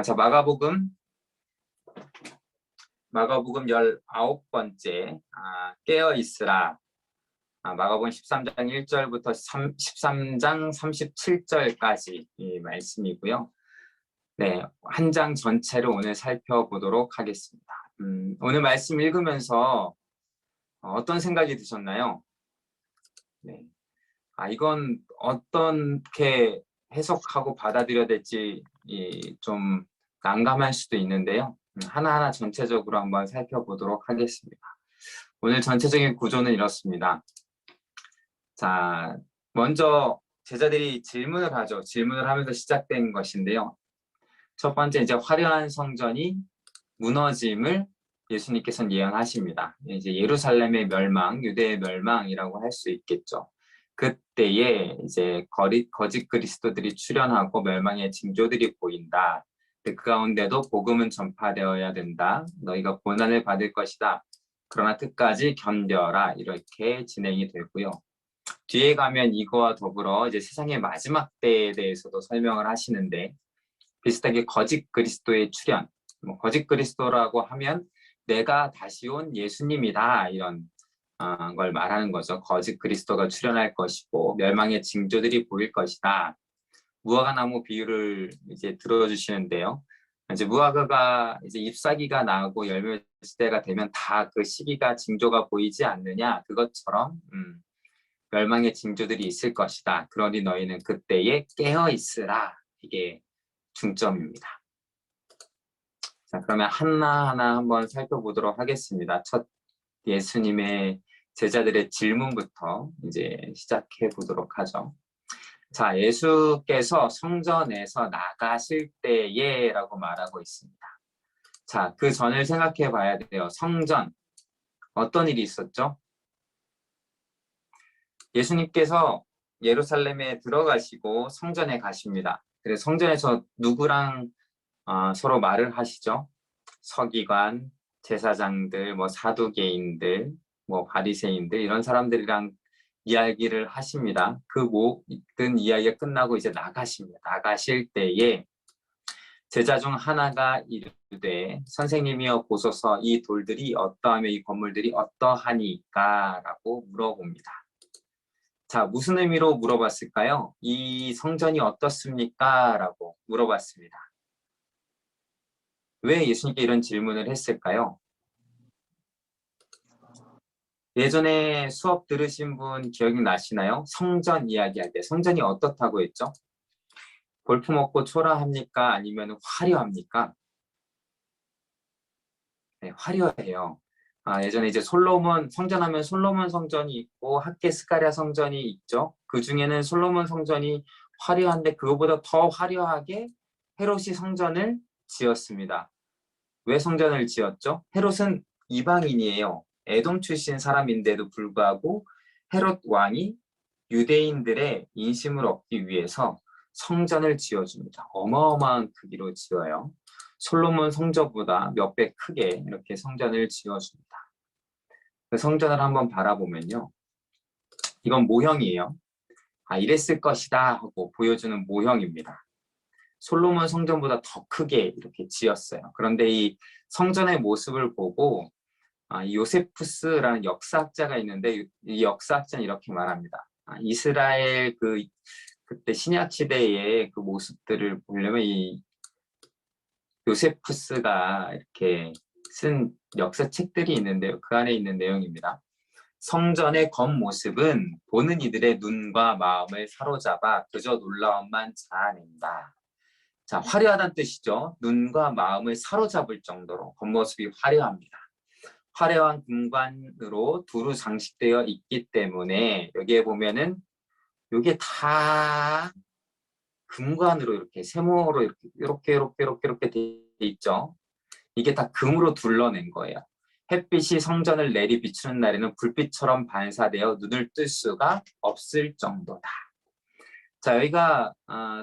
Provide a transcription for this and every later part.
자, 마가복음 19번째, 깨어 있으라. 마가복음 13장 1절부터 13장 37절까지 이 말씀이고요. 네, 한 장 전체를 오늘 살펴보도록 하겠습니다. 오늘 말씀 읽으면서 어떤 생각이 드셨나요? 네. 이건 어떻게 해석하고 받아들여야 될지 좀 난감할 수도 있는데요. 하나하나 전체적으로 한번 살펴보도록 하겠습니다. 오늘 전체적인 구조는 이렇습니다. 자, 먼저 제자들이 질문을 하죠. 질문을 하면서 시작된 것인데요. 첫 번째, 이제 화려한 성전이 무너짐을 예수님께서는 예언하십니다. 이제 예루살렘의 멸망, 유대의 멸망이라고 할 수 있겠죠. 그때에 이제 거짓 그리스도들이 출현하고 멸망의 징조들이 보인다. 그 가운데도 복음은 전파되어야 된다. 너희가 고난을 받을 것이다. 그러나 끝까지 견뎌라. 이렇게 진행이 되고요. 뒤에 가면 이거와 더불어 이제 세상의 마지막 때에 대해서도 설명을 하시는데, 비슷하게 거짓 그리스도의 출현, 거짓 그리스도라고 하면 내가 다시 온 예수님이다, 이런 걸 말하는 거죠. 거짓 그리스도가 출현할 것이고 멸망의 징조들이 보일 것이다. 무화과나무 비유를 이제 들어주시는데요. 이제 무화과가 이제 잎사귀가 나고 열매 시대가 되면 다 그 시기가 징조가 보이지 않느냐, 그것처럼 멸망의 징조들이 있을 것이다. 그러니 너희는 그때에 깨어 있으라. 이게 중점입니다. 자, 그러면 하나하나 한번 살펴보도록 하겠습니다. 첫 예수님의 제자들의 질문부터 이제 시작해 보도록 하죠. 자, 예수께서 성전에서 나가실 때에 라고 말하고 있습니다. 자, 그 전을 생각해 봐야 돼요. 성전, 어떤 일이 있었죠? 예수님께서 예루살렘에 들어가시고 성전에 가십니다. 그래서 성전에서 누구랑 서로 말을 하시죠? 서기관, 제사장들, 사두개인들, 바리새인들, 이런 사람들이랑 이야기를 하십니다. 그 모든 이야기가 끝나고 이제 나가십니다. 나가실 때에 제자 중 하나가 이르되 선생님이여 보소서, 이 돌들이 어떠하며 이 건물들이 어떠하니까? 라고 물어봅니다. 자, 무슨 의미로 물어봤을까요? 이 성전이 어떻습니까? 라고 물어봤습니다. 왜 예수님께 이런 질문을 했을까요? 예전에 수업 들으신 분 기억나시나요? 성전 이야기할 때 성전이 어떻다고 했죠? 볼품없고 초라합니까? 아니면 화려합니까? 네, 화려해요. 예전에 이제 솔로몬 성전하면 솔로몬 성전이 있고 학개스가랴 성전이 있죠. 그 중에는 솔로몬 성전이 화려한데 그거보다 더 화려하게 헤롯이 성전을 지었습니다. 왜 성전을 지었죠? 헤롯은 이방인이에요. 에돔 출신 사람인데도 불구하고 헤롯 왕이 유대인들의 인심을 얻기 위해서 성전을 지어줍니다. 어마어마한 크기로 지어요. 솔로몬 성전보다 몇 배 크게 이렇게 성전을 지어줍니다. 그 성전을 한번 바라보면요. 이건 모형이에요. 이랬을 것이다 하고 보여주는 모형입니다. 솔로몬 성전보다 더 크게 이렇게 지었어요. 그런데 이 성전의 모습을 보고 이 요세푸스라는 역사학자가 있는데, 이 역사학자는 이렇게 말합니다. 이스라엘 그때 신약 시대의 그 모습들을 보려면 이 요세푸스가 이렇게 쓴 역사책들이 있는데요. 그 안에 있는 내용입니다. 성전의 겉모습은 보는 이들의 눈과 마음을 사로잡아 그저 놀라움만 자아낸다. 자, 화려하다는 뜻이죠. 눈과 마음을 사로잡을 정도로 겉모습이 화려합니다. 화려한 금관으로 두루 장식되어 있기 때문에 여기에 보면은 이게 다 금관으로 이렇게 세모로 이렇게 돼 있죠. 이게 다 금으로 둘러낸 거예요. 햇빛이 성전을 내리 비추는 날에는 불빛처럼 반사되어 눈을 뜰 수가 없을 정도다. 자, 여기가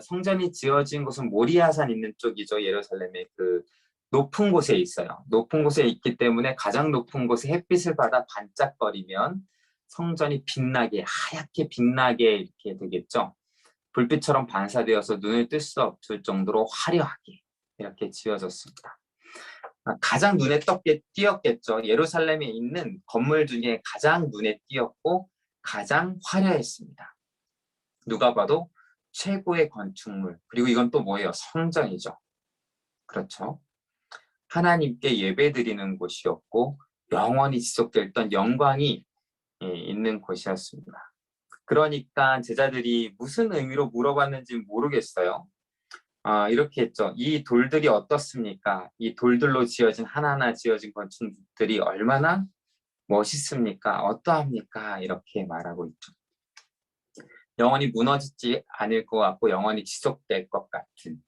성전이 지어진 곳은 모리아산 있는 쪽이죠. 예루살렘의 그 높은 곳에 있어요. 높은 곳에 있기 때문에 가장 높은 곳에 햇빛을 받아 반짝거리면 성전이 빛나게, 하얗게 빛나게 이렇게 되겠죠. 불빛처럼 반사되어서 눈을 뜰 수 없을 정도로 화려하게. 이렇게 지어졌습니다. 가장 눈에 띄었겠죠. 예루살렘에 있는 건물 중에 가장 눈에 띄었고 가장 화려했습니다. 누가 봐도 최고의 건축물. 그리고 이건 또 뭐예요? 성전이죠. 그렇죠. 하나님께 예배드리는 곳이었고 영원히 지속됐던 영광이 있는 곳이었습니다. 그러니까 제자들이 무슨 의미로 물어봤는지 모르겠어요. 이렇게 했죠. 이 돌들이 어떻습니까? 이 돌들로 지어진 하나하나 지어진 건축들이 얼마나 멋있습니까? 어떠합니까? 이렇게 말하고 있죠. 영원히 무너지지 않을 것 같고 영원히 지속될 것 같은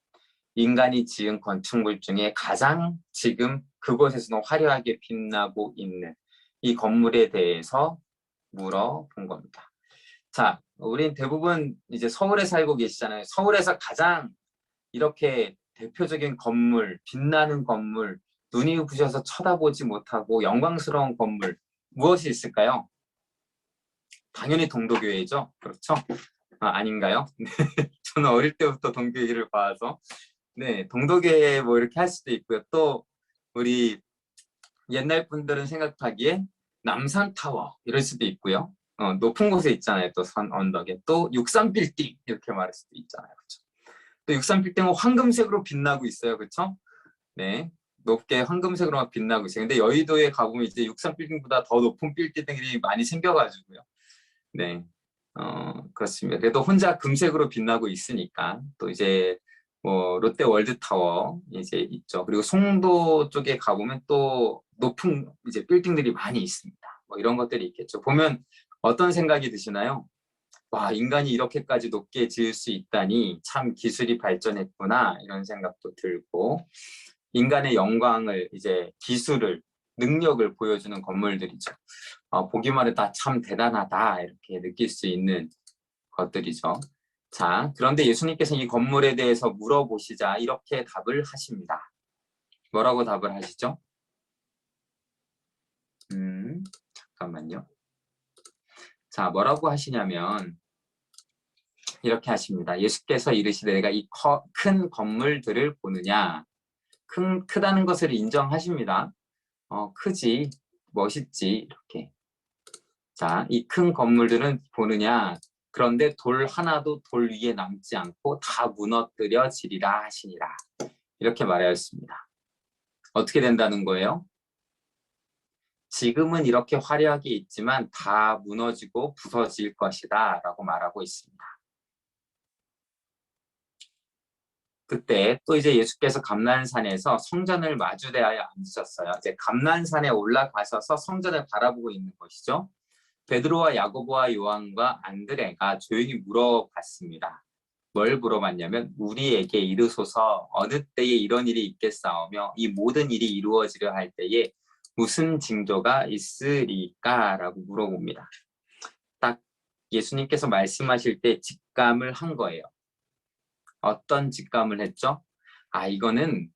인간이 지은 건축물 중에 가장 지금 그곳에서는 화려하게 빛나고 있는 이 건물에 대해서 물어본 겁니다. 자, 우린 대부분 이제 서울에 살고 계시잖아요. 서울에서 가장 이렇게 대표적인 건물, 빛나는 건물, 눈이 부셔서 쳐다보지 못하고 영광스러운 건물 무엇이 있을까요? 당연히 동도교회죠. 그렇죠? 아닌가요? 저는 어릴 때부터 동교회를 봐서 네, 동도교회 뭐 이렇게 할 수도 있고요. 또 우리 옛날 분들은 생각하기에 남산타워 이럴 수도 있고요. 높은 곳에 있잖아요. 또 산 언덕에 또 63빌딩 이렇게 말할 수도 있잖아요. 그렇죠? 또 63빌딩은 황금색으로 빛나고 있어요. 그렇죠? 네, 높게 황금색으로 빛나고 있어요. 근데 여의도에 가보면 이제 63빌딩보다 더 높은 빌딩들이 많이 생겨가지고요. 네, 그렇습니다. 그래도 혼자 금색으로 빛나고 있으니까 또 이제 뭐 롯데 월드타워 이제 있죠. 그리고 송도 쪽에 가보면 또 높은 이제 빌딩들이 많이 있습니다. 뭐 이런 것들이 있겠죠. 보면 어떤 생각이 드시나요? 와, 인간이 이렇게까지 높게 지을 수 있다니 참 기술이 발전했구나 이런 생각도 들고 인간의 영광을 이제 기술을 능력을 보여주는 건물들이죠. 보기만 해도 참 대단하다 이렇게 느낄 수 있는 것들이죠. 자, 그런데 예수님께서 이 건물에 대해서 물어보시자 이렇게 답을 하십니다. 뭐라고 답을 하시죠? 잠깐만요. 자, 뭐라고 하시냐면 이렇게 하십니다. 예수께서 이르시되 내가 이 큰 건물들을 보느냐? 크다는 것을 인정하십니다. 크지, 멋있지 이렇게. 자, 이 큰 건물들은 보느냐? 그런데 돌 하나도 돌 위에 남지 않고 다 무너뜨려지리라 하시니라. 이렇게 말하였습니다. 어떻게 된다는 거예요? 지금은 이렇게 화려하게 있지만 다 무너지고 부서질 것이다 라고 말하고 있습니다. 그때 또 이제 예수께서 감난산에서 성전을 마주대하여 앉으셨어요. 이제 감난산에 올라가셔서 성전을 바라보고 있는 것이죠. 베드로와 야고보와 요한과 안드레가 조용히 물어봤습니다. 뭘 물어봤냐면 우리에게 이르소서 어느 때에 이런 일이 있겠사오며 이 모든 일이 이루어지려 할 때에 무슨 징조가 있으리까? 라고 물어봅니다. 딱 예수님께서 말씀하실 때 직감을 한 거예요. 어떤 직감을 했죠? 이거는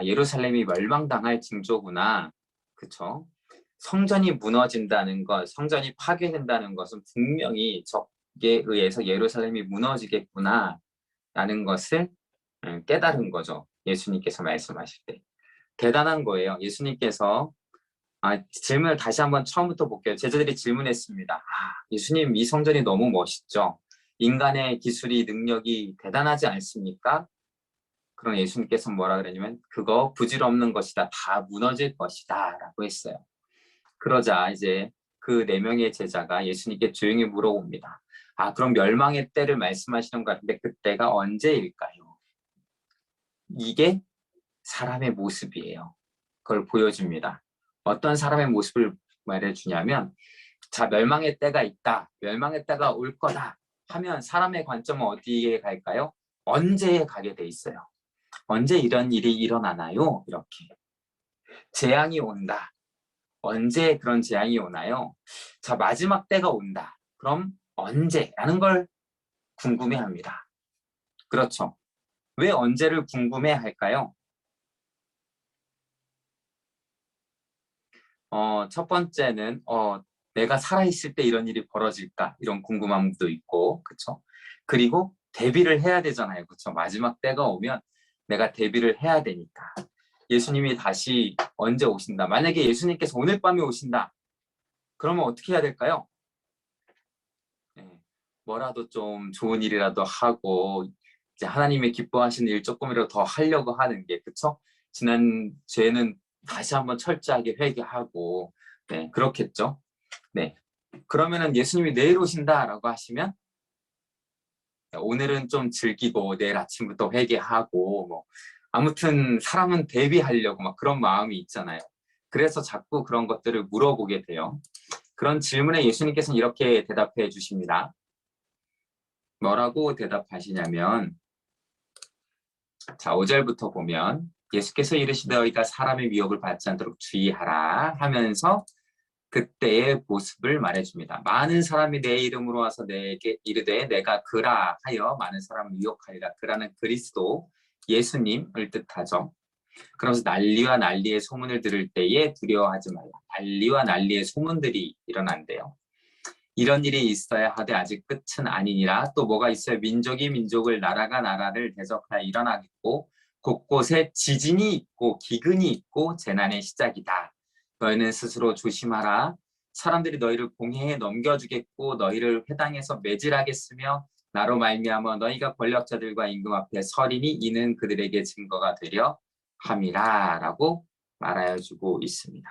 예루살렘이 멸망당할 징조구나. 그쵸? 성전이 무너진다는 것, 성전이 파괴된다는 것은 분명히 적에 의해서 예루살렘이 무너지겠구나 라는 것을 깨달은 거죠. 예수님께서 말씀하실 때. 대단한 거예요. 예수님께서 질문을 다시 한번 처음부터 볼게요. 제자들이 질문했습니다. 예수님 이 성전이 너무 멋있죠? 인간의 기술이 능력이 대단하지 않습니까? 그럼 예수님께서 뭐라 그러냐면 그거 부질없는 것이다. 다 무너질 것이다 라고 했어요. 그러자 이제 그 4명의 제자가 예수님께 조용히 물어봅니다. 그럼 멸망의 때를 말씀하시는 것 같은데 그때가 언제일까요? 이게 사람의 모습이에요. 그걸 보여줍니다. 어떤 사람의 모습을 말해주냐면 자, 멸망의 때가 있다. 멸망의 때가 올 거다. 하면 사람의 관점은 어디에 갈까요? 언제에 가게 돼 있어요. 언제 이런 일이 일어나나요? 이렇게. 재앙이 온다. 언제 그런 재앙이 오나요? 자, 마지막 때가 온다. 그럼 언제라는 걸 궁금해합니다. 그렇죠. 왜 언제를 궁금해할까요? 첫 번째는 내가 살아있을 때 이런 일이 벌어질까? 이런 궁금함도 있고, 그렇죠? 그리고 대비를 해야 되잖아요. 그렇죠? 마지막 때가 오면 내가 대비를 해야 되니까. 예수님이 다시 언제 오신다. 만약에 예수님께서 오늘 밤에 오신다. 그러면 어떻게 해야 될까요? 네, 뭐라도 좀 좋은 일이라도 하고 이제 하나님의 기뻐하시는 일 조금이라도 더 하려고 하는 게, 그쵸? 지난 죄는 다시 한번 철저하게 회개하고, 네, 그렇겠죠? 네. 그러면은 예수님이 내일 오신다라고 하시면 오늘은 좀 즐기고 내일 아침부터 회개하고 뭐 아무튼 사람은 대비하려고 막 그런 마음이 있잖아요. 그래서 자꾸 그런 것들을 물어보게 돼요. 그런 질문에 예수님께서는 이렇게 대답해 주십니다. 뭐라고 대답하시냐면, 자, 5절부터 보면 예수께서 이르시되 너희가 사람의 미혹을 받지 않도록 주의하라 하면서 그때의 모습을 말해줍니다. 많은 사람이 내 이름으로 와서 내게 이르되 내가 그라 하여 많은 사람을 미혹하리라. 그라는 그리스도 예수님을 뜻하죠. 그러면서 난리와 난리의 소문을 들을 때에 두려워하지 말라. 난리와 난리의 소문들이 일어난대요. 이런 일이 있어야 하되 아직 끝은 아니니라. 또 뭐가 있어요? 민족이 민족을, 나라가 나라를 대적하여 일어나겠고 곳곳에 지진이 있고 기근이 있고 재난의 시작이다. 너희는 스스로 조심하라. 사람들이 너희를 공회에 넘겨주겠고 너희를 회당에서 매질하겠으며 나로 말미암아 너희가 권력자들과 임금 앞에 서리니 이는 그들에게 증거가 되려 함이라 라고 말하여 주고 있습니다.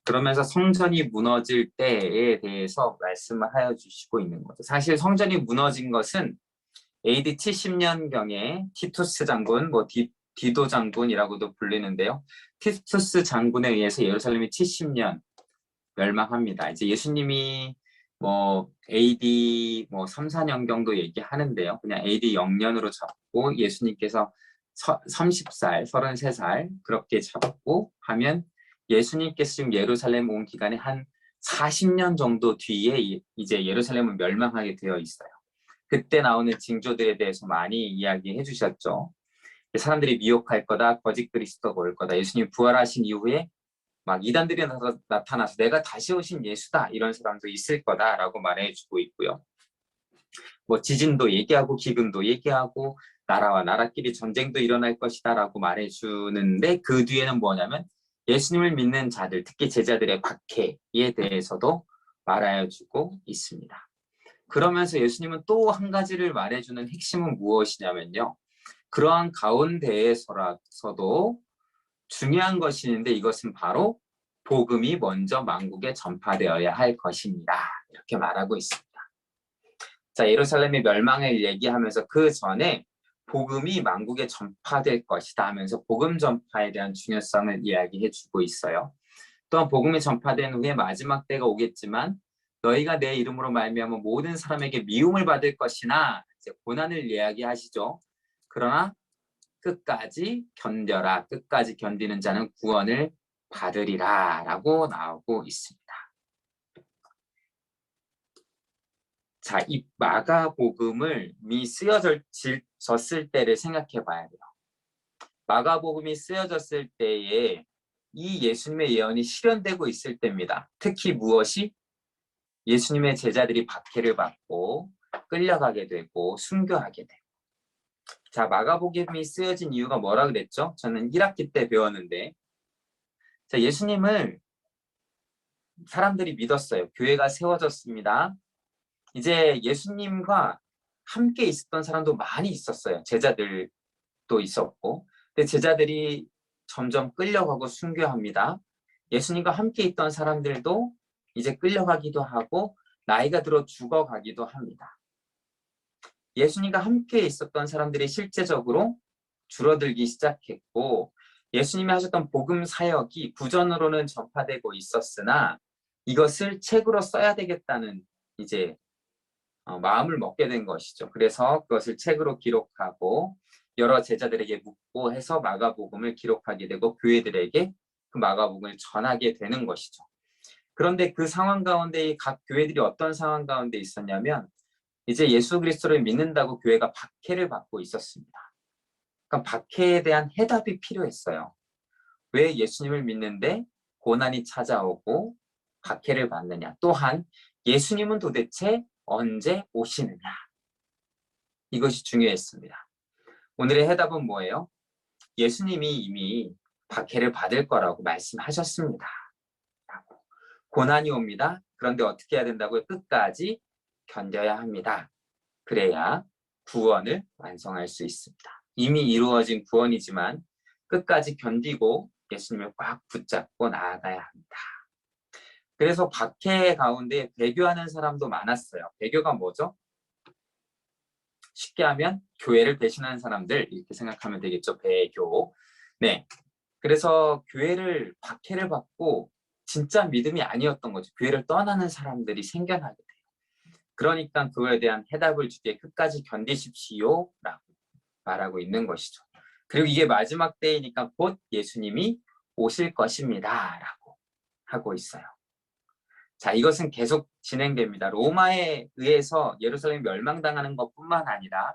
그러면서 성전이 무너질 때에 대해서 말씀을 하여 주시고 있는 거죠. 사실 성전이 무너진 것은 AD 70년경에 티투스 장군, 디도 장군이라고도 불리는데요. 티투스 장군에 의해서 예루살렘이 70년 멸망합니다. 이제 예수님이 AD 3, 4년경도 얘기하는데요. 그냥 AD 0년으로 잡고 예수님께서 30살, 33살 그렇게 잡고 하면 예수님께서 지금 예루살렘 온 기간에 한 40년 정도 뒤에 이제 예루살렘은 멸망하게 되어 있어요. 그때 나오는 징조들에 대해서 많이 이야기해 주셨죠. 사람들이 미혹할 거다, 거짓 그리스도가 올 거다. 예수님 부활하신 이후에 막 이단들이 나타나서 내가 다시 오신 예수다 이런 사람도 있을 거다라고 말해주고 있고요. 지진도 얘기하고 기근도 얘기하고 나라와 나라끼리 전쟁도 일어날 것이다라고 말해주는데 그 뒤에는 뭐냐면 예수님을 믿는 자들, 특히 제자들의 박해에 대해서도 말해주고 있습니다. 그러면서 예수님은 또 한 가지를 말해주는 핵심은 무엇이냐면요. 그러한 가운데에서도 중요한 것이 있는데 이것은 바로 복음이 먼저 만국에 전파되어야 할 것입니다. 이렇게 말하고 있습니다. 자, 예루살렘의 멸망을 얘기하면서 그 전에 복음이 만국에 전파될 것이다 하면서 복음 전파에 대한 중요성을 이야기해 주고 있어요. 또한 복음이 전파된 후에 마지막 때가 오겠지만 너희가 내 이름으로 말미암아 모든 사람에게 미움을 받을 것이나 이제 고난을 이야기하시죠. 그러나 끝까지 견뎌라. 끝까지 견디는 자는 구원을 받으리라 라고 나오고 있습니다. 자, 이 마가복음을 쓰여졌을 때를 생각해 봐야 돼요. 마가복음이 쓰여졌을 때에 이 예수님의 예언이 실현되고 있을 때입니다. 특히 무엇이? 예수님의 제자들이 박해를 받고 끌려가게 되고 순교하게 되고. 자, 마가복음이 쓰여진 이유가 뭐라 그랬죠? 저는 1학기 때 배웠는데, 자, 예수님을 사람들이 믿었어요. 교회가 세워졌습니다. 이제 예수님과 함께 있었던 사람도 많이 있었어요. 제자들도 있었고. 근데 제자들이 점점 끌려가고 순교합니다. 예수님과 함께 있던 사람들도 이제 끌려가기도 하고 나이가 들어 죽어가기도 합니다. 예수님과 함께 있었던 사람들이 실제적으로 줄어들기 시작했고 예수님이 하셨던 복음 사역이 구전으로는 전파되고 있었으나 이것을 책으로 써야 되겠다는 이제 마음을 먹게 된 것이죠. 그래서 그것을 책으로 기록하고 여러 제자들에게 묻고 해서 마가복음을 기록하게 되고 교회들에게 그 마가복음을 전하게 되는 것이죠. 그런데 그 상황 가운데 각 교회들이 어떤 상황 가운데 있었냐면 이제 예수 그리스도를 믿는다고 교회가 박해를 받고 있었습니다. 그러니까 박해에 대한 해답이 필요했어요. 왜 예수님을 믿는데 고난이 찾아오고 박해를 받느냐. 또한 예수님은 도대체 언제 오시느냐. 이것이 중요했습니다. 오늘의 해답은 뭐예요? 예수님이 이미 박해를 받을 거라고 말씀하셨습니다. 고난이 옵니다. 그런데 어떻게 해야 된다고요? 끝까지 견뎌야 합니다. 그래야 구원을 완성할 수 있습니다. 이미 이루어진 구원이지만 끝까지 견디고 예수님을 꽉 붙잡고 나아가야 합니다. 그래서 박해 가운데 배교하는 사람도 많았어요. 배교가 뭐죠? 쉽게 하면 교회를 배신하는 사람들 이렇게 생각하면 되겠죠. 배교. 네. 그래서 교회를 박해를 받고 진짜 믿음이 아니었던 거죠. 교회를 떠나는 사람들이 생겨나게 돼요. 그러니까 그거에 대한 해답을 주기에 끝까지 견디십시오 라고 말하고 있는 것이죠. 그리고 이게 마지막 때이니까 곧 예수님이 오실 것입니다 라고 하고 있어요. 자, 이것은 계속 진행됩니다. 로마에 의해서 예루살렘이 멸망당하는 것뿐만 아니라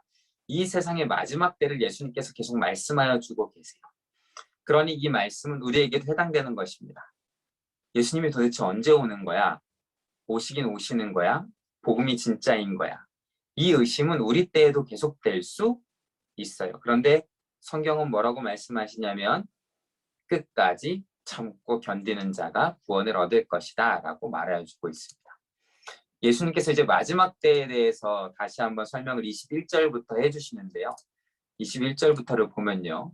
이 세상의 마지막 때를 예수님께서 계속 말씀하여 주고 계세요. 그러니 이 말씀은 우리에게도 해당되는 것입니다. 예수님이 도대체 언제 오는 거야? 오시긴 오시는 거야? 복음이 진짜인 거야? 이 의심은 우리 때에도 계속될 수 있어요. 그런데 성경은 뭐라고 말씀하시냐면 끝까지 참고 견디는 자가 구원을 얻을 것이다 라고 말해주고 있습니다. 예수님께서 이제 마지막 때에 대해서 다시 한번 설명을 21절부터 해주시는데요. 21절부터를 보면요.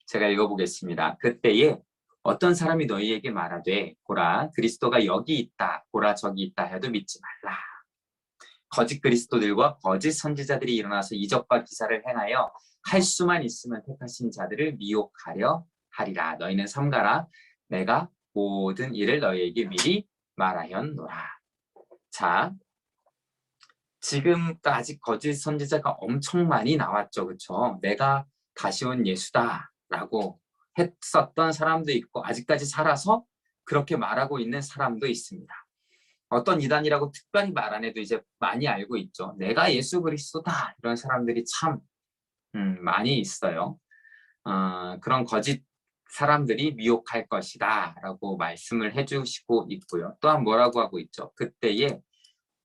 제가 읽어보겠습니다. 그때에 어떤 사람이 너희에게 말하되 보라 그리스도가 여기 있다 보라 저기 있다 해도 믿지 말라. 거짓 그리스도들과 거짓 선지자들이 일어나서 이적과 기사를 행하여 할 수만 있으면 택하신 자들을 미혹하려 하리라. 너희는 삼가라. 내가 모든 일을 너희에게 미리 말하였노라. 자, 지금까지 거짓 선지자가 엄청 많이 나왔죠. 그렇죠? 내가 다시 온 예수다 라고 했었던 사람도 있고 아직까지 살아서 그렇게 말하고 있는 사람도 있습니다. 어떤 이단이라고 특별히 말 안 해도 이제 많이 알고 있죠. 내가 예수 그리스도다 이런 사람들이 참 많이 있어요. 그런 거짓 사람들이 미혹할 것이다 라고 말씀을 해주시고 있고요. 또한 뭐라고 하고 있죠. 그때에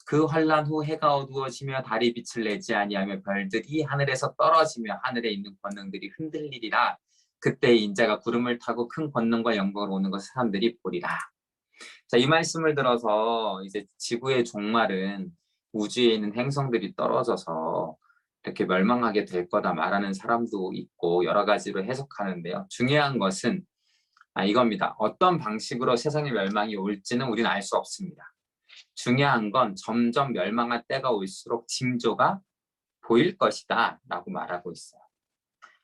그 환난 후 해가 어두워지며 달이 빛을 내지 아니하며 별들이 하늘에서 떨어지며 하늘에 있는 권능들이 흔들리리라. 그때 인자가 구름을 타고 큰 권능과 영광으로 오는 것을 사람들이 보리라. 자, 이 말씀을 들어서 이제 지구의 종말은 우주에 있는 행성들이 떨어져서 이렇게 멸망하게 될 거다 말하는 사람도 있고 여러 가지로 해석하는데요. 중요한 것은 이겁니다. 어떤 방식으로 세상의 멸망이 올지는 우리는 알 수 없습니다. 중요한 건 점점 멸망할 때가 올수록 징조가 보일 것이다 라고 말하고 있어요.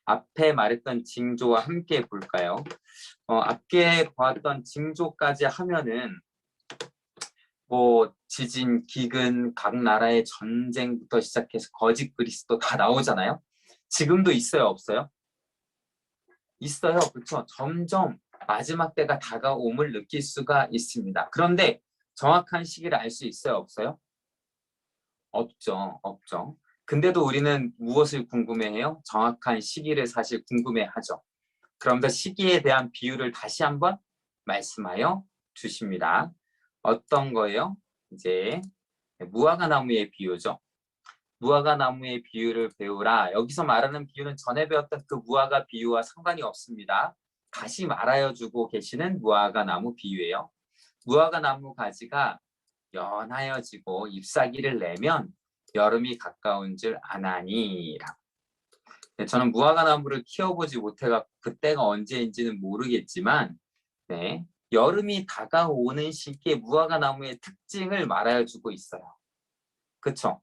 앞에 말했던 징조와 함께 볼까요? 앞에 보았던 징조까지 하면은 뭐 지진, 기근, 각 나라의 전쟁부터 시작해서 거짓 그리스도 다 나오잖아요. 지금도 있어요, 없어요? 있어요, 그렇죠? 점점 마지막 때가 다가옴을 느낄 수가 있습니다. 그런데 정확한 시기를 알 수 있어요, 없어요? 없죠, 없죠. 근데도 우리는 무엇을 궁금해해요? 정확한 시기를 사실 궁금해하죠. 그러면서 시기에 대한 비유를 다시 한번 말씀하여 주십니다. 어떤 거예요? 이제 무화과 나무의 비유죠. 무화과 나무의 비유를 배우라. 여기서 말하는 비유는 전에 배웠던 그 무화과 비유와 상관이 없습니다. 다시 말하여주고 계시는 무화과 나무 비유예요. 무화과 나무 가지가 연하여지고 잎사귀를 내면 여름이 가까운 줄 아나니라고. 저는 무화과 나무를 키워보지 못해서 그때가 언제인지는 모르겠지만 네, 여름이 다가오는 시기에 무화과 나무의 특징을 말하여주고 있어요. 그쵸?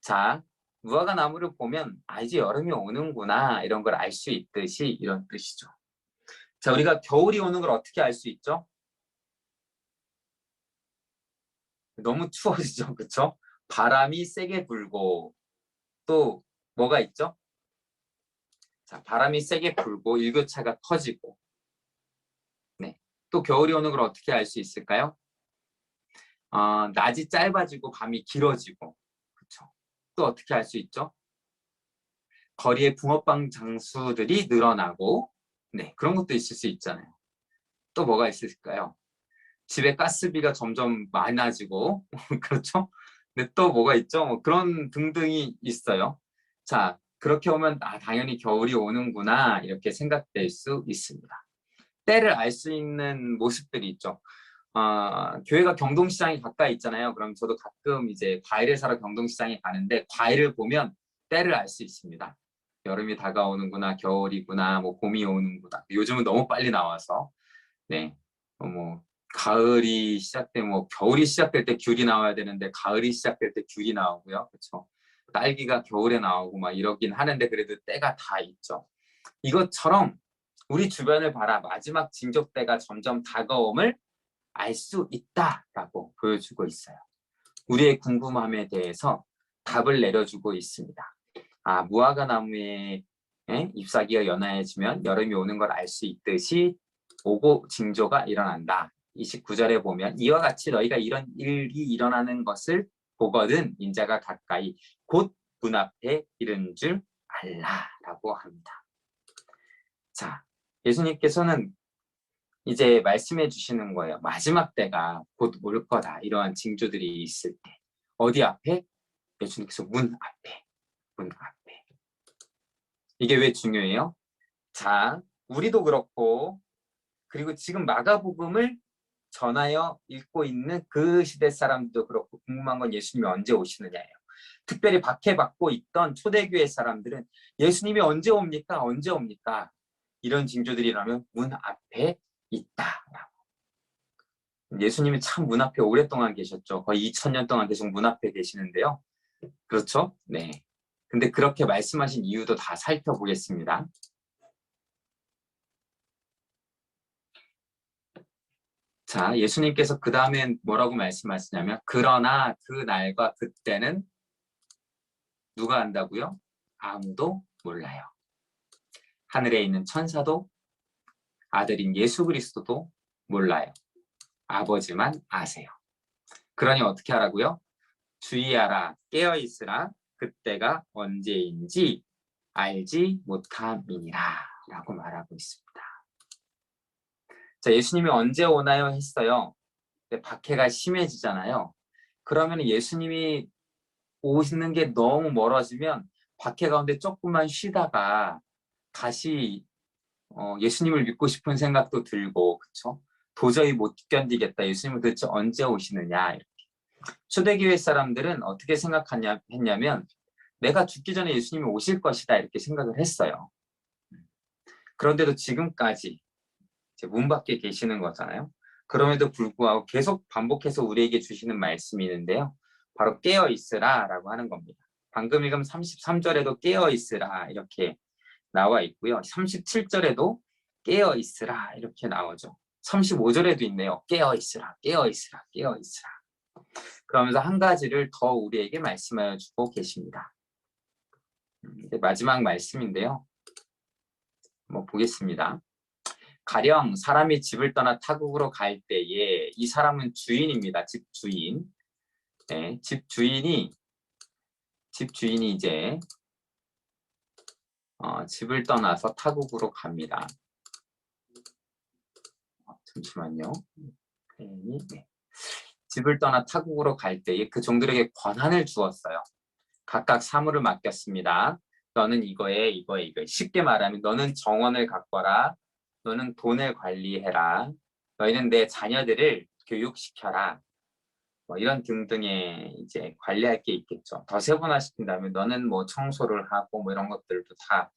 자, 무화과 나무를 보면 이제 여름이 오는구나 이런 걸 알 수 있듯이 이런 뜻이죠. 자, 우리가 겨울이 오는 걸 어떻게 알 수 있죠? 너무 추워지죠. 그쵸? 바람이 세게 불고 또 뭐가 있죠? 자, 바람이 세게 불고 일교차가 커지고 네. 또 겨울이 오는 걸 어떻게 알 수 있을까요? 낮이 짧아지고 밤이 길어지고 그쵸? 또 어떻게 알 수 있죠? 거리에 붕어빵 장수들이 늘어나고 네, 그런 것도 있을 수 있잖아요. 또 뭐가 있을까요? 집에 가스비가 점점 많아지고 그렇죠? 근데 또 뭐가 있죠? 그런 등등이 있어요. 자, 그렇게 오면 당연히 겨울이 오는구나 이렇게 생각될 수 있습니다. 때를 알 수 있는 모습들이 있죠. 교회가 경동시장이 가까이 있잖아요. 그럼 저도 가끔 이제 과일을 사러 경동시장에 가는데 과일을 보면 때를 알 수 있습니다. 여름이 다가오는구나, 겨울이구나, 뭐 봄이 오는구나. 요즘은 너무 빨리 나와서 네, 뭐 가을이 시작되면 뭐 겨울이 시작될 때 귤이 나와야 되는데 가을이 시작될 때 귤이 나오고요, 그렇죠? 딸기가 겨울에 나오고 막 이러긴 하는데 그래도 때가 다 있죠. 이것처럼 우리 주변을 봐라. 마지막 징조 때가 점점 다가옴을 알 수 있다라고 보여주고 있어요. 우리의 궁금함에 대해서 답을 내려주고 있습니다. 무화과 나무에 잎사귀가 연하해지면 여름이 오는 걸 알 수 있듯이 오고 징조가 일어난다. 29절에 보면 이와 같이 너희가 이런 일이 일어나는 것을 보거든 인자가 가까이 곧 문 앞에 이른 줄 알라라고 합니다. 자, 예수님께서는 이제 말씀해 주시는 거예요. 마지막 때가 곧 올 거다. 이러한 징조들이 있을 때. 어디 앞에? 예수님께서 문 앞에. 문 앞에. 이게 왜 중요해요? 자, 우리도 그렇고 그리고 지금 마가복음을 전하여 읽고 있는 그 시대 사람들도 그렇고 궁금한 건 예수님이 언제 오시느냐예요. 특별히 박해받고 있던 초대교회 사람들은 예수님이 언제 옵니까? 언제 옵니까? 이런 징조들이라면 문 앞에 있다. 예수님이 참 문 앞에 오랫동안 계셨죠. 거의 2000년 동안 계속 문 앞에 계시는데요. 그렇죠? 네. 근데 그렇게 말씀하신 이유도 다 살펴보겠습니다. 자, 예수님께서 그 다음엔 뭐라고 말씀하시냐면 그러나 그 날과 그때는 누가 안다고요? 아무도 몰라요. 하늘에 있는 천사도 아들인 예수 그리스도도 몰라요. 아버지만 아세요. 그러니 어떻게 하라고요? 주의하라, 깨어있으라, 그때가 언제인지 알지 못함이니라 라고 말하고 있습니다. 자, 예수님이 언제 오나요 했어요. 근데 박해가 심해지잖아요. 그러면 예수님이 오시는 게 너무 멀어지면 박해 가운데 조금만 쉬다가 다시 예수님을 믿고 싶은 생각도 들고 그렇죠? 도저히 못 견디겠다. 예수님은 도대체 언제 오시느냐 이렇게. 초대교회 사람들은 어떻게 했냐면 내가 죽기 전에 예수님이 오실 것이다 이렇게 생각을 했어요. 그런데도 지금까지 이제 문 밖에 계시는 거잖아요. 그럼에도 불구하고 계속 반복해서 우리에게 주시는 말씀이 있는데요. 바로 깨어 있으라 라고 하는 겁니다. 방금 읽은 33절에도 깨어 있으라 이렇게 나와 있고요. 37절에도 깨어 있으라 이렇게 나오죠. 35절에도 있네요. 깨어 있으라, 깨어 있으라, 깨어 있으라. 그러면서 한 가지를 더 우리에게 말씀하여 주고 계십니다. 마지막 말씀인데요. 한번 보겠습니다. 가령 사람이 집을 떠나 타국으로 갈 때에 이 사람은 주인입니다. 집 주인. 네, 집 주인이 이제 집을 떠나서 타국으로 갑니다. 잠시만요. 네. 집을 떠나 타국으로 갈 때에 그 종들에게 권한을 주었어요. 각각 사물을 맡겼습니다. 너는 이거에 쉽게 말하면 너는 정원을 가꿔라. 너는 돈을 관리해라. 너희는 내 자녀들을 교육시켜라. 뭐 이런 등등의 이제 관리할 게 있겠죠. 더 세분화시킨다면 너는 뭐 청소를 하고 뭐 이런 것들도 다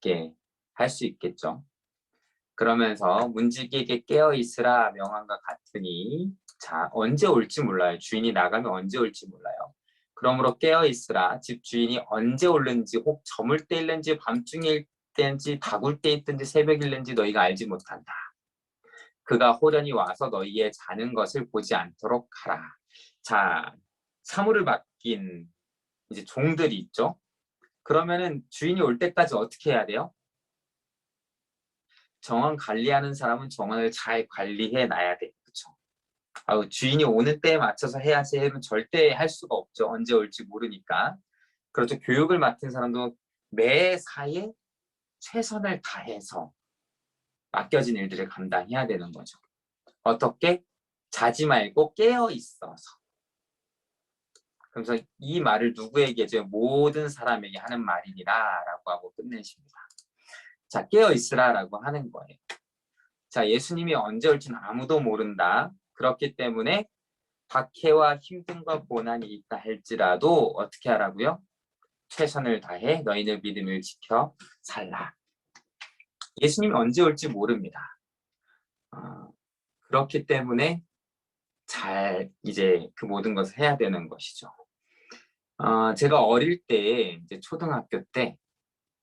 이렇게 할 수 있겠죠. 그러면서 문지기에게 깨어 있으라 명함과 같으니 자 언제 올지 몰라요. 주인이 나가면 언제 올지 몰라요. 그러므로 깨어 있으라 집 주인이 언제 올는지 혹 저물 때 일는지 밤중일 때인지 다굴 때 있든지 새벽일는지 너희가 알지 못한다. 그가 호련히 와서 너희의 자는 것을 보지 않도록 하라. 자 사물을 맡긴 이제 종들이 있죠. 그러면은 주인이 올 때까지 어떻게 해야 돼요? 정원 관리하는 사람은 정원을 잘 관리해 놔야 돼. 그렇죠? 주인이 오는 때에 맞춰서 해야지 해면 절대 할 수가 없죠. 언제 올지 모르니까. 그렇죠. 교육을 맡은 사람도 매사에 최선을 다해서 맡겨진 일들을 감당해야 되는 거죠. 어떻게? 자지 말고 깨어 있어서. 그러면서 이 말을 누구에게 해줘요? 모든 사람에게 하는 말이니라 라고 하고 끝내십니다. 자, 깨어 있으라라고 하는 거예요. 자, 예수님이 언제 올지는 아무도 모른다. 그렇기 때문에 박해와 힘듦과 고난이 있다 할지라도 어떻게 하라고요? 최선을 다해 너희들 믿음을 지켜 살라. 예수님이 언제 올지 모릅니다. 그렇기 때문에 잘 이제 그 모든 것을 해야 되는 것이죠. 제가 어릴 때 이제 초등학교 때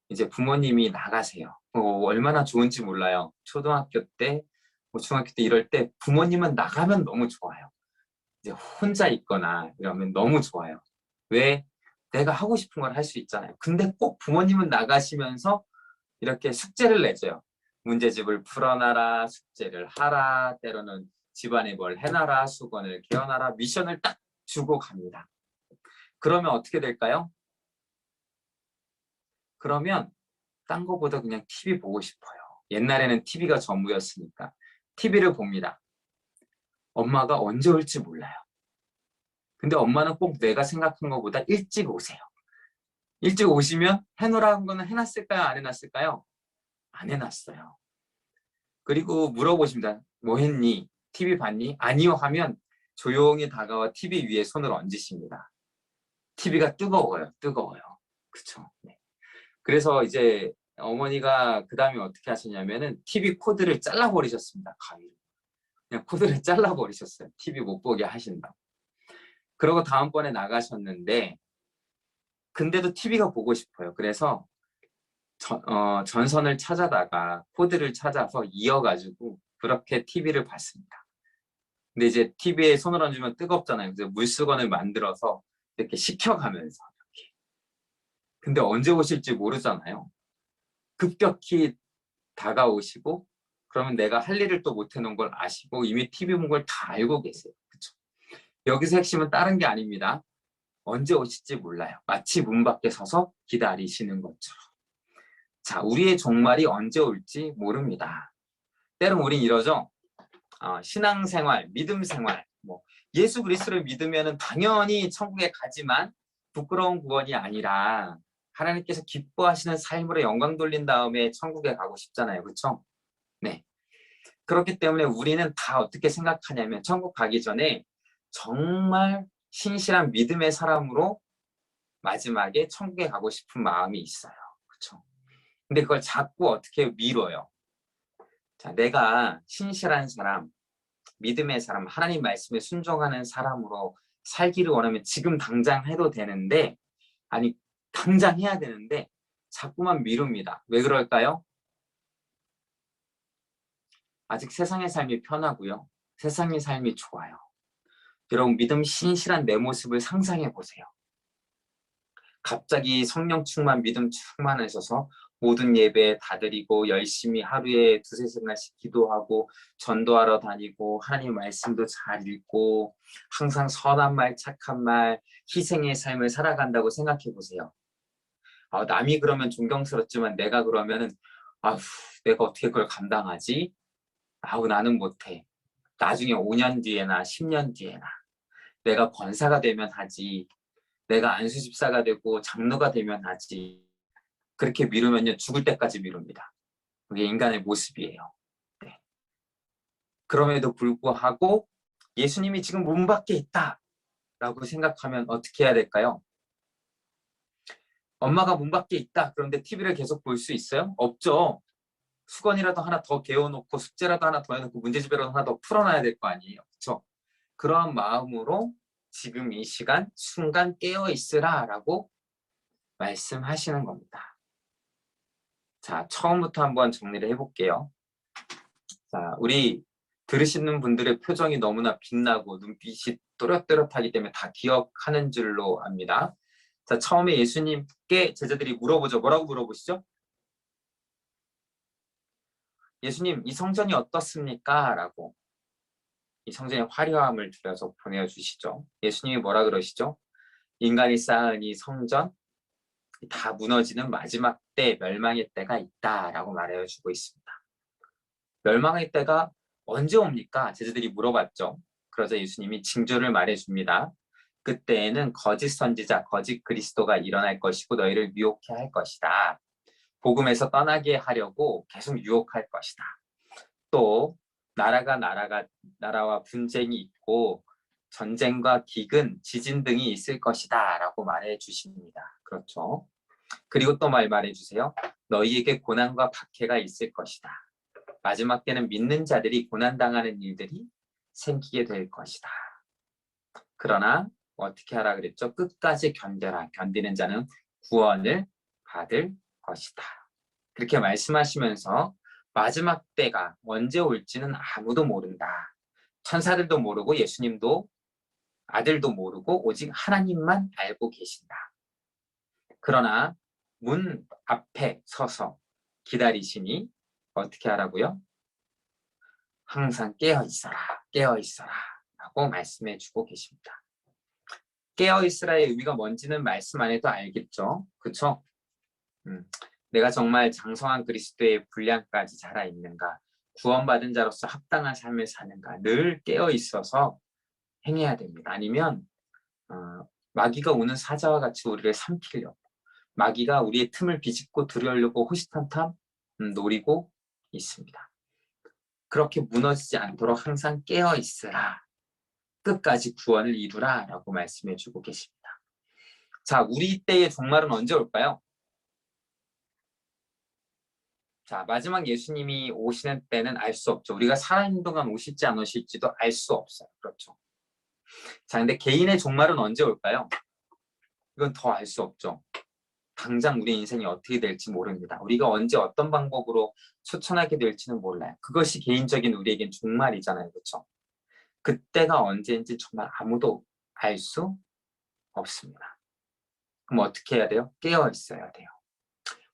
이제 부모님이 나가세요. 얼마나 좋은지 몰라요. 초등학교 때, 중학교 때 이럴 때 부모님은 나가면 너무 좋아요. 이제 혼자 있거나 이러면 너무 좋아요. 왜? 내가 하고 싶은 걸 할 수 있잖아요. 근데 꼭 부모님은 나가시면서 이렇게 숙제를 내줘요. 문제집을 풀어놔라, 숙제를 하라, 때로는 집안에 뭘 해놔라, 수건을 개어놔라, 미션을 딱 주고 갑니다. 그러면 어떻게 될까요? 그러면 딴 거보다 그냥 TV 보고 싶어요. 옛날에는 TV가 전부였으니까 TV를 봅니다. 엄마가 언제 올지 몰라요. 근데 엄마는 꼭 내가 생각한 것보다 일찍 오세요. 일찍 오시면 해놓으라는 거는 해놨을까요? 안 해놨을까요? 안 해놨어요. 그리고 물어보십니다. 뭐 했니? TV 봤니? 아니요 하면 조용히 다가와 TV 위에 손을 얹으십니다. TV가 뜨거워요. 뜨거워요. 그쵸? 네. 그래서 이제 어머니가 그 다음에 어떻게 하셨냐면은 TV 코드를 잘라버리셨습니다. 가위로. 그냥 코드를 잘라버리셨어요. TV 못 보게 하신다고. 그러고 다음번에 나가셨는데 근데도 TV가 보고 싶어요. 그래서 전선을 찾아다가 코드를 찾아서 이어가지고 그렇게 TV를 봤습니다. 근데 이제 TV에 손을 얹으면 뜨겁잖아요. 그래서 물수건을 만들어서 이렇게 식혀가면서 이렇게. 근데 언제 오실지 모르잖아요. 급격히 다가오시고 그러면 내가 할 일을 또 못 해놓은 걸 아시고 이미 TV 본 걸 다 알고 계세요. 그렇죠? 여기서 핵심은 다른 게 아닙니다. 언제 오실지 몰라요. 마치 문 밖에 서서 기다리시는 것처럼. 자, 우리의 종말이 언제 올지 모릅니다. 때론 우린 이러죠. 신앙생활, 믿음생활, 예수 그리스도를 믿으면 당연히 천국에 가지만 부끄러운 구원이 아니라 하나님께서 기뻐하시는 삶으로 영광 돌린 다음에 천국에 가고 싶잖아요. 그렇죠? 네. 그렇기 때문에 우리는 다 어떻게 생각하냐면 천국 가기 전에 정말 신실한 믿음의 사람으로 마지막에 천국에 가고 싶은 마음이 있어요. 그렇죠? 근데 그걸 자꾸 어떻게 미뤄요. 자, 내가 신실한 사람, 믿음의 사람, 하나님 말씀에 순종하는 사람으로 살기를 원하면 지금 당장 해도 되는데, 아니, 당장 해야 되는데, 자꾸만 미룹니다. 왜 그럴까요? 아직 세상의 삶이 편하고요. 세상의 삶이 좋아요. 여러분, 믿음 신실한 내 모습을 상상해 보세요. 갑자기 성령 충만, 믿음 충만하셔서 모든 예배 다 드리고 열심히 하루에 두세 시간씩 기도하고 전도하러 다니고 하나님 말씀도 잘 읽고 항상 선한 말, 착한 말, 희생의 삶을 살아간다고 생각해 보세요. 남이 그러면 존경스럽지만 내가 그러면은 아휴, 내가 어떻게 그걸 감당하지? 나는 못해. 나중에 5년 뒤에나 10년 뒤에나 내가 권사가 되면 하지. 내가 안수집사가 되고 장로가 되면 하지. 그렇게 미루면요 죽을 때까지 미룹니다. 그게 인간의 모습이에요. 네. 그럼에도 불구하고 예수님이 지금 문 밖에 있다라고 생각하면 어떻게 해야 될까요? 엄마가 문 밖에 있다. 그런데 TV를 계속 볼 수 있어요? 없죠. 수건이라도 하나 더 개어놓고 숙제라도 하나 더 해놓고 문제집이라도 하나 더 풀어놔야 될 거 아니에요. 그렇죠? 그러한 마음으로 지금 이 시간 순간 깨어 있으라라고 말씀하시는 겁니다. 자, 처음부터 한번 정리를 해볼게요. 자, 우리 들으시는 분들의 표정이 너무나 빛나고 눈빛이 또렷또렷하기 때문에 다 기억하는 줄로 압니다. 자, 처음에 예수님께 제자들이 물어보죠. 뭐라고 물어보시죠? 예수님, 이 성전이 어떻습니까? 라고 이 성전의 화려함을 들여서 보내주시죠. 예수님이 뭐라 그러시죠? 인간이 쌓은 이 성전 다 무너지는 마지막 때, 멸망의 때가 있다라고 말해주고 있습니다. 멸망의 때가 언제 옵니까? 제자들이 물어봤죠. 그러자 예수님이 징조를 말해줍니다. 그때에는 거짓 선지자, 거짓 그리스도가 일어날 것이고 너희를 유혹해 할 것이다. 복음에서 떠나게 하려고 계속 유혹할 것이다. 또 나라와 분쟁이 있고 전쟁과 기근, 지진 등이 있을 것이다 라고 말해 주십니다. 그렇죠. 그리고 또 말해 주세요. 너희에게 고난과 박해가 있을 것이다. 마지막 때는 믿는 자들이 고난당하는 일들이 생기게 될 것이다. 그러나 어떻게 하라 그랬죠? 끝까지 견뎌라. 견디는 자는 구원을 받을 것이다. 그렇게 말씀하시면서 마지막 때가 언제 올지는 아무도 모른다. 천사들도 모르고 예수님도 아들도 모르고 오직 하나님만 알고 계신다. 그러나 문 앞에 서서 기다리시니 어떻게 하라고요? 항상 깨어 있어라, 깨어 있어라 라고 말씀해 주고 계십니다. 깨어 있으라의 의미가 뭔지는 말씀 안 해도 알겠죠? 그렇죠? 내가 정말 장성한 그리스도의 분량까지 자라 있는가? 구원받은 자로서 합당한 삶을 사는가? 늘 깨어 있어서 행해야 됩니다. 아니면 마귀가 오는 사자와 같이 우리를 삼키려고, 마귀가 우리의 틈을 비집고 들여오려고 호시탐탐 노리고 있습니다. 그렇게 무너지지 않도록 항상 깨어 있으라. 끝까지 구원을 이루라 라고 말씀해 주고 계십니다. 자, 우리 때의 종말은 언제 올까요? 자, 마지막 예수님이 오시는 때는 알 수 없죠. 우리가 살아있는 동안 오실지 안 오실지도 알 수 없어요. 그렇죠. 자, 근데 개인의 종말은 언제 올까요? 이건 더 알 수 없죠. 당장 우리 인생이 어떻게 될지 모릅니다. 우리가 언제 어떤 방법으로 추천하게 될지는 몰라요. 그것이 개인적인 우리에겐 종말이잖아요. 그렇죠? 그때가 언제인지 정말 아무도 알 수 없습니다. 그럼 어떻게 해야 돼요? 깨어 있어야 돼요.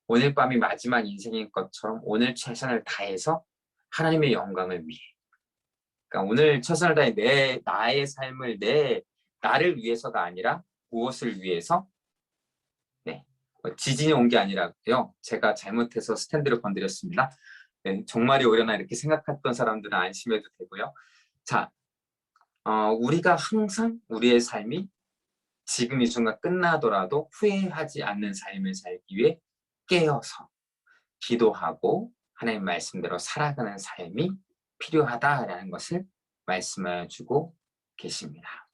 오늘 밤이 마지막 인생인 것처럼 오늘 최선을 다해서 하나님의 영광을 위해, 그러니까 오늘 최선을 다해 나의 삶을 나를 위해서가 아니라 무엇을 위해서? 네, 지진이 온 게 아니라요. 제가 잘못해서 스탠드를 건드렸습니다. 네, 종말이 오려나 이렇게 생각했던 사람들은 안심해도 되고요. 자, 우리가 항상 우리의 삶이 지금 이 순간 끝나더라도 후회하지 않는 삶을 살기 위해 깨어서 기도하고 하나님 말씀대로 살아가는 삶이 필요하다라는 것을 말씀해 주고 계십니다.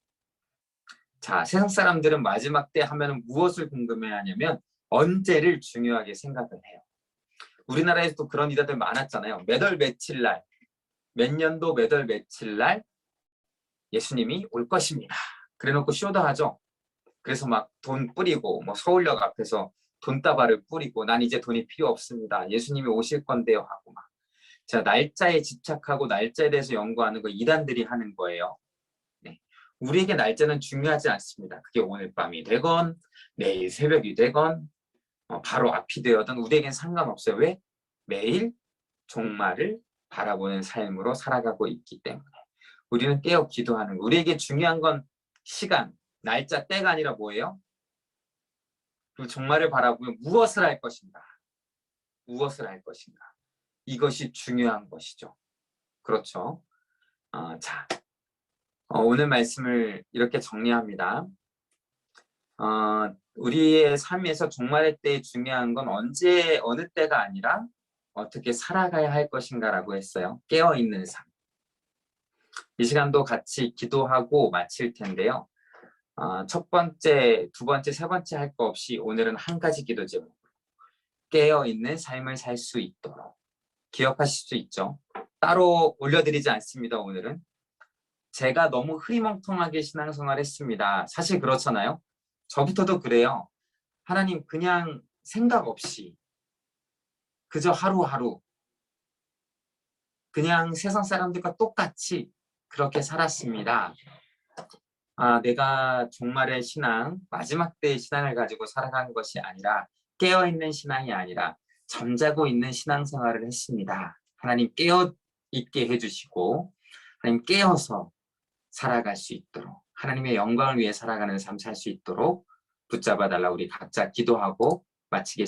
자, 세상 사람들은 마지막 때 하면 무엇을 궁금해 하냐면 언제를 중요하게 생각을 해요. 우리나라에서도 그런 이다들 많았잖아요. 몇 월 며칠 날, 몇 년도 몇 월 며칠 날 예수님이 올 것입니다. 그래놓고 쇼도하죠. 그래서 막 돈 뿌리고 뭐 서울역 앞에서 돈다발을 뿌리고 난 이제 돈이 필요 없습니다. 예수님이 오실 건데요 하고 막. 자, 날짜에 집착하고 날짜에 대해서 연구하는 거 이단들이 하는 거예요. 네. 우리에게 날짜는 중요하지 않습니다. 그게 오늘 밤이 되건 내일 새벽이 되건 바로 앞이 되어든 우리에겐 상관없어요. 왜? 매일 종말을 바라보는 삶으로 살아가고 있기 때문에 우리는 깨어 기도하는 거. 우리에게 중요한 건 시간, 날짜, 때가 아니라 뭐예요? 그 종말을 바라보면 무엇을 할 것인가? 무엇을 할 것인가? 이것이 중요한 것이죠. 그렇죠? 자, 오늘 말씀을 이렇게 정리합니다. 우리의 삶에서 종말의 때 중요한 건 언제, 어느 때가 아니라 어떻게 살아가야 할 것인가라고 했어요. 깨어있는 삶. 이 시간도 같이 기도하고 마칠 텐데요. 첫 번째, 두 번째, 세 번째 할 거 없이 오늘은 한 가지 기도 제목. 깨어있는 삶을 살 수 있도록. 기억하실 수 있죠? 따로 올려드리지 않습니다, 오늘은. 제가 너무 흐리멍텅하게 신앙생활 했습니다. 사실 그렇잖아요. 저부터도 그래요. 하나님 그냥 생각 없이 그저 하루하루 그냥 세상 사람들과 똑같이 그렇게 살았습니다. 내가 종말의 신앙, 마지막 때의 신앙을 가지고 살아가는 것이 아니라 깨어있는 신앙이 아니라 잠자고 있는 신앙생활을 했습니다. 하나님 깨어 있게 해주시고 하나님 깨어서 살아갈 수 있도록 하나님의 영광을 위해 살아가는 삶 살 수 있도록 붙잡아 달라 우리 각자 기도하고 마치겠습니다.